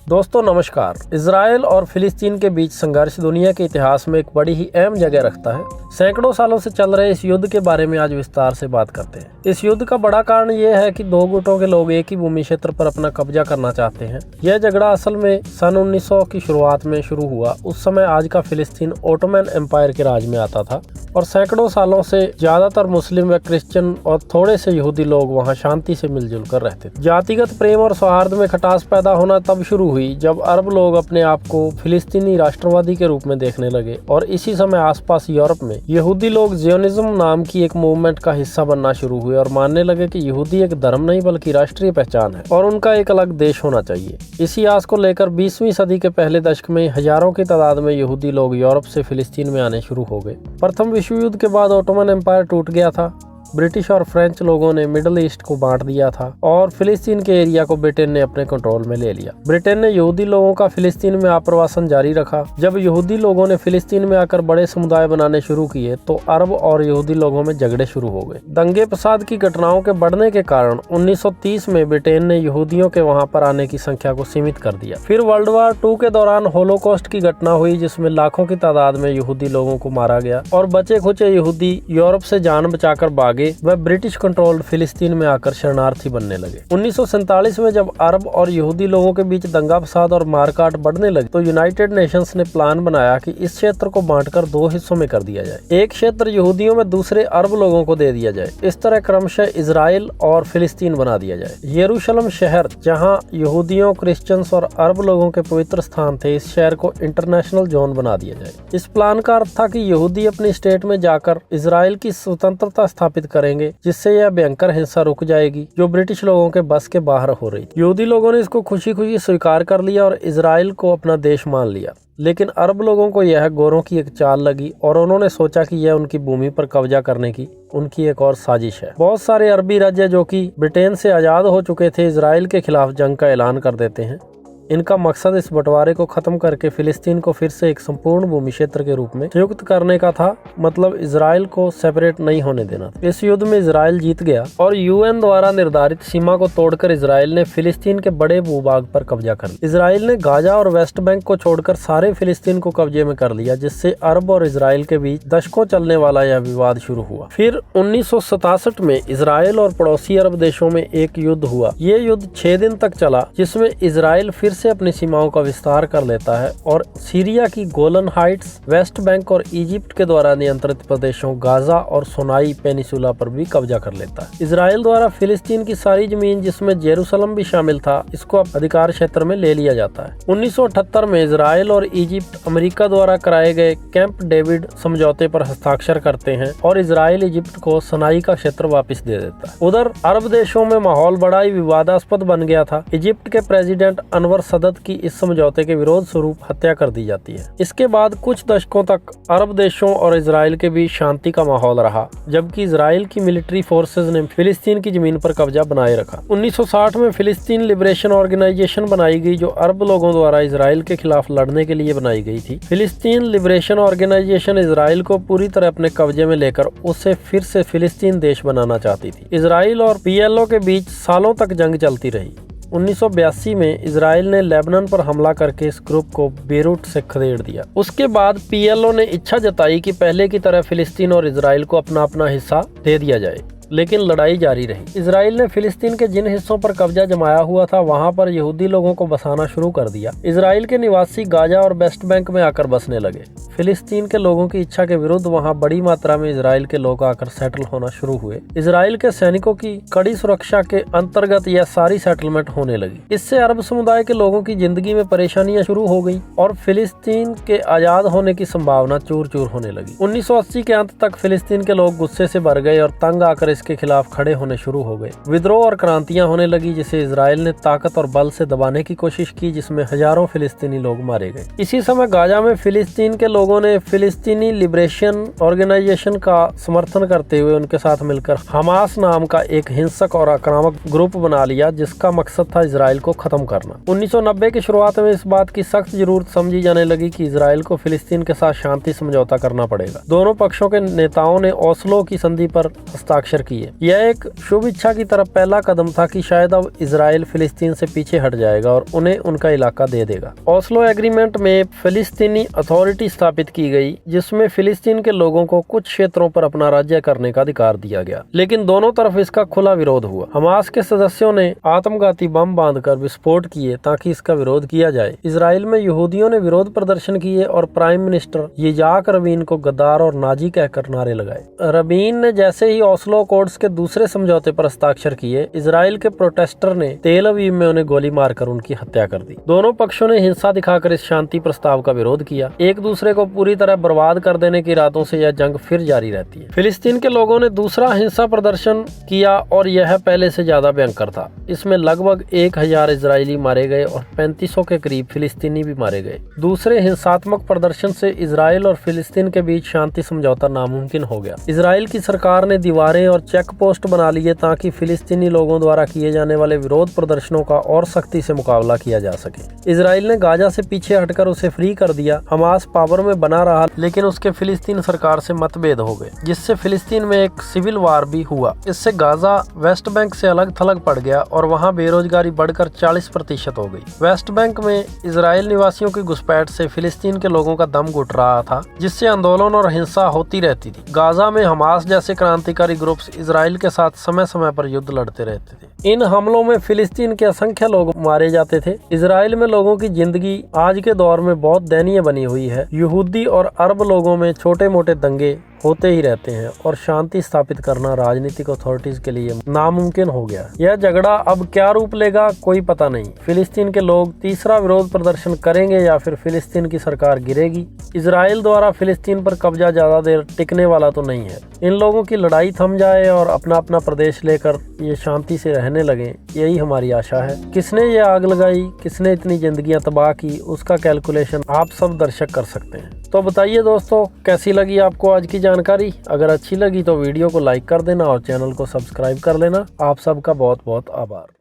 दोस्तों नमस्कार। इजराइल और फिलिस्तीन के बीच संघर्ष दुनिया के इतिहास में एक बड़ी ही अहम जगह रखता है। सैकड़ों सालों से चल रहे इस युद्ध के बारे में आज विस्तार से बात करते हैं। इस युद्ध का बड़ा कारण यह है कि दो गुटों के लोग एक ही भूमि क्षेत्र पर अपना कब्जा करना चाहते हैं। यह झगड़ा असल में सन 1900 की शुरुआत में शुरू हुआ। उस समय आज का फिलिस्तीन ओटोमन एम्पायर के राज में आता था और सैकड़ों सालों से ज्यादातर मुस्लिम व क्रिश्चियन और थोड़े से यहूदी लोग वहां शांति से मिलजुल कर रहते थे। जातिगत प्रेम और सौहार्द में खटास पैदा होना तब शुरू हुई जब अरब लोग अपने आप को फिलिस्तीनी राष्ट्रवादी के रूप में देखने लगे और इसी समय आसपास यूरोप में यहूदी लोग जियोनिज्म नाम की एक मूवमेंट का हिस्सा बनना शुरू हुए और मानने लगे कि यहूदी एक धर्म नहीं बल्कि राष्ट्रीय पहचान है और उनका एक अलग देश होना चाहिए। इसी आस को लेकर 20वीं सदी के पहले दशक में हजारों की तादाद में यहूदी लोग यूरोप से फिलिस्तीन में आने शुरू हो गए। प्रथम विश्व युद्ध के बाद ओटोमन एम्पायर टूट गया था। ब्रिटिश और फ्रेंच लोगों ने मिडिल ईस्ट को बांट दिया था और फिलिस्तीन के एरिया को ब्रिटेन ने अपने कंट्रोल में ले लिया। ब्रिटेन ने यहूदी लोगों का फिलिस्तीन में आप्रवासन जारी रखा। जब यहूदी लोगों ने फिलिस्तीन में आकर बड़े समुदाय बनाने शुरू किए तो अरब और यहूदी लोगों में झगड़े शुरू हो गए। दंगे फसाद की घटनाओं के बढ़ने के कारण 1930 में ब्रिटेन ने यहूदियों के वहां पर आने की संख्या को सीमित कर दिया। फिर वर्ल्ड वार 2 के दौरान होलोकॉस्ट की घटना हुई जिसमें लाखों की तादाद में यहूदी लोगों को मारा गया और बचे खुचे यहूदी यूरोप से जान बचाकर भागे वह ब्रिटिश कंट्रोल्ड फिलिस्तीन में आकर शरणार्थी बनने लगे। 1947 में जब अरब और यहूदी लोगों के बीच दंगा फसाद और मारकाट बढ़ने लगी तो यूनाइटेड नेशंस ने प्लान बनाया कि इस क्षेत्र को बांटकर 2 हिस्सों में कर दिया जाए। एक क्षेत्र यहूदियों में दूसरे अरब लोगों को दे दिया जाए। इस तरह क्रमशः इजराइल और फिलिस्तीन बना दिया जाए। यरूशलेम शहर जहां यहूदियों, क्रिश्चियंस और अरब लोगों के पवित्र स्थान थे, इस शहर को इंटरनेशनल जोन बना दिया जाए। इस प्लान का अर्थ था कि यहूदी अपनी स्टेट में जाकर इजराइल की स्वतंत्रता स्थापित करेंगे जिससे यह भयंकर हिंसा रुक जाएगी जो ब्रिटिश लोगों के बस के बाहर हो रही। यहूदी लोगों ने इसको खुशी खुशी स्वीकार कर लिया और इजराइल को अपना देश मान लिया। लेकिन अरब लोगों को यह गोरों की एक चाल लगी और उन्होंने सोचा कि यह उनकी भूमि पर कब्जा करने की उनकी एक और साजिश है। बहुत सारे अरबी राज्य जो कि ब्रिटेन से आजाद हो चुके थे इजराइल के खिलाफ जंग का ऐलान कर देते हैं। इनका मकसद इस बंटवारे को खत्म करके फिलिस्तीन को फिर से एक संपूर्ण भूमि क्षेत्र के रूप में संयुक्त करने का था, मतलब इजराइल को सेपरेट नहीं होने देना था। इस युद्ध में इजराइल जीत गया और यूएन द्वारा निर्धारित सीमा को तोड़कर इजराइल ने फिलिस्तीन के बड़े भूभाग पर कब्जा कर लिया। इजराइल ने गाजा और वेस्ट बैंक को छोड़कर सारे फिलिस्तीन को कब्जे में कर लिया, जिससे अरब और इजराइल के बीच दशकों चलने वाला यह विवाद शुरू हुआ। फिर 1967 में इजराइल और पड़ोसी अरब देशों में एक युद्ध हुआ। ये युद्ध 6 दिन तक चला जिसमें इजराइल फिर से अपनी सीमाओं का विस्तार कर लेता है और सीरिया की गोलन हाइट्स, वेस्ट बैंक और इजिप्ट के द्वारा नियंत्रित प्रदेशों गाजा और सोनाई पेनिसुला पर भी कब्जा कर लेता है। इजराइल द्वारा फिलिस्तीन की सारी जमीन जिसमें जेरूसलम भी शामिल था इसको अधिकार क्षेत्र में ले लिया जाता है। 1978 में इजराइल और इजिप्ट अमेरिका द्वारा कराए गए कैंप डेविड समझौते पर हस्ताक्षर करते हैं और इजराइल इजिप्ट को सनाई का क्षेत्र वापस दे देता है। उधर अरब देशों में माहौल बड़ा ही विवादास्पद बन गया था। इजिप्ट के प्रेसिडेंट अनवर सदत की इस समझौते के विरोध स्वरूप हत्या कर दी जाती है। इसके बाद कुछ दशकों तक अरब देशों और इजराइल के बीच शांति का माहौल रहा, जबकि इजराइल की मिलिट्री फोर्सेज ने फिलिस्तीन की जमीन पर कब्जा बनाए रखा। 1960 में फिलिस्तीन लिबरेशन ऑर्गेनाइजेशन बनाई गई जो अरब लोगों द्वारा इजराइल के खिलाफ लड़ने के लिए बनाई गई थी। फिलिस्तीन लिबरेशन ऑर्गेनाइजेशन इजराइल को पूरी तरह अपने कब्जे में लेकर उसे फिर से फिलिस्तीन देश बनाना चाहती थी। इजराइल और पीएलओ के बीच सालों तक जंग चलती रही। 1982 में इजराइल ने लेबनान पर हमला करके इस ग्रुप को बेरूट से खदेड़ दिया। उसके बाद पीएलओ ने इच्छा जताई कि पहले की तरह फिलिस्तीन और इजराइल को अपना अपना हिस्सा दे दिया जाए, लेकिन लड़ाई जारी रही। इजराइल ने फिलिस्तीन के जिन हिस्सों पर कब्जा जमाया हुआ था वहां पर यहूदी लोगों को बसाना शुरू कर दिया। इजराइल के निवासी गाजा और वेस्ट बैंक में आकर बसने लगे। फिलिस्तीन के लोगों की इच्छा के विरुद्ध वहां बड़ी मात्रा में इजराइल के लोग आकर सेटल होना शुरू हुए। इजराइल के सैनिकों की कड़ी सुरक्षा के अंतर्गत यह सारी सेटलमेंट होने लगी। इससे अरब समुदाय के लोगों की जिंदगी में परेशानियां शुरू हो गई और फिलिस्तीन के आजाद होने की संभावना चूर चूर होने लगी। 1980 के अंत तक फिलिस्तीन के लोग गुस्से से भर गए और तंग आकर इसके खिलाफ खड़े होने शुरू हो गए। विद्रोह और क्रांतियां होने लगी जिसे इजराइल ने ताकत और बल से दबाने की कोशिश की, जिसमें हजारों फिलिस्तीनी लोग मारे गए। इसी समय गाजा में फिलिस्तीन के लोगों ने फिलिस्तीनी लिबरेशन ऑर्गेनाइजेशन का समर्थन करते हुए उनके साथ मिलकर हमास नाम का एक हिंसक और आक्रामक ग्रुप बना लिया जिसका मकसद था इजराइल को खत्म करना। 1990 की शुरुआत में इस बात की सख्त जरूरत समझी जाने लगी कि इजराइल को फिलिस्तीन के साथ शांति समझौता करना पड़ेगा। दोनों पक्षों के नेताओं ने ओस्लो की संधि पर हस्ताक्षर किए। यह एक शुभ इच्छा की तरफ पहला कदम था कि शायद अब इजराइल फिलिस्तीन से पीछे हट जाएगा और उन्हें उनका इलाका दे देगा। ओस्लो एग्रीमेंट में फिलिस्तीनी अथॉरिटी स्थापित की गई, जिसमें फिलिस्तीन के लोगों को कुछ क्षेत्रों पर अपना राज्य करने का अधिकार दिया गया, लेकिन दोनों तरफ इसका खुला विरोध हुआ। हमास के सदस्यों ने आत्मघाती बम बांधकर विस्फोट किए ताकि इसका विरोध किया जाए। इजराइल में यहूदियों ने विरोध प्रदर्शन किए और प्राइम मिनिस्टर यित्ज़हाक रबीन को गद्दार और नाजी कहकर नारे लगाए। रबीन ने जैसे ही ओस्लो अकॉर्ड्स के दूसरे समझौते पर हस्ताक्षर किए, इजराइल के प्रोटेस्टर ने तेल अवीव में उन्हें गोली मारकर उनकी हत्या कर दी। दोनों पक्षों ने हिंसा दिखाकर इस शांति प्रस्ताव का विरोध किया। एक दूसरे को पूरी तरह बर्बाद कर देने की इरादों से यह जंग फिर जारी रहती है। फिलिस्तीन के लोगों ने दूसरा हिंसा प्रदर्शन किया और यह पहले से ज्यादा भयंकर था। इसमें लगभग 1000 इजरायली मारे गए और 3500 के करीब फिलिस्तीनी भी मारे गए। दूसरे हिंसात्मक प्रदर्शन से इजराइल और फिलिस्तीन के बीच शांति समझौता नामुमकिन हो गया। इजराइल की सरकार ने दीवारें और चेक पोस्ट बना लिए ताकि फिलिस्तीनी लोगों द्वारा किए जाने वाले विरोध प्रदर्शनों का और सख्ती से मुकाबला किया जा सके। इजराइल ने गाजा से पीछे हटकर उसे फ्री कर दिया। हमास पावर में बना रहा, लेकिन उसके फिलिस्तीन सरकार से मतभेद हो गए, जिससे फिलिस्तीन में एक सिविल वार भी हुआ। इससे गाजा वेस्ट बैंक से अलग थलग पड़ गया और वहां बेरोजगारी बढ़कर 40% हो गई। वेस्ट बैंक में इजराइल निवासियों की घुसपैठ से फिलिस्तीन के लोगों का दम घुट रहा था, जिससे आंदोलन और हिंसा होती रहती थी। गाजा में हमास जैसे क्रांतिकारी ग्रुप्स इजराइल के साथ समय समय पर युद्ध लड़ते रहते थे। इन हमलों में फिलिस्तीन के असंख्य लोग मारे जाते थे। इजराइल में लोगों की जिंदगी आज के दौर में बहुत दयनीय बनी हुई है। यहूदी और अरब लोगों में छोटे मोटे दंगे होते ही रहते हैं और शांति स्थापित करना राजनीतिक अथॉरिटीज के लिए नामुमकिन हो गया। यह झगड़ा अब क्या रूप लेगा कोई पता नहीं। फिलिस्तीन के लोग तीसरा विरोध प्रदर्शन करेंगे या फिर फिलिस्तीन की सरकार गिरेगी। इजराइल द्वारा फिलिस्तीन पर कब्जा ज्यादा देर टिकने वाला तो नहीं है। इन लोगों की लड़ाई थम जाए और अपना अपना प्रदेश लेकर ये शांति से रहने लगे, यही हमारी आशा है। किसने ये आग लगाई, किसने इतनी जिंदगियां तबाह की, उसका कैलकुलेशन आप सब दर्शक कर सकते हैं। तो बताइए दोस्तों, कैसी लगी आपको आज की जानकारी? अगर अच्छी लगी तो वीडियो को लाइक कर देना और चैनल को सब्सक्राइब कर लेना। आप सबका बहुत बहुत आभार।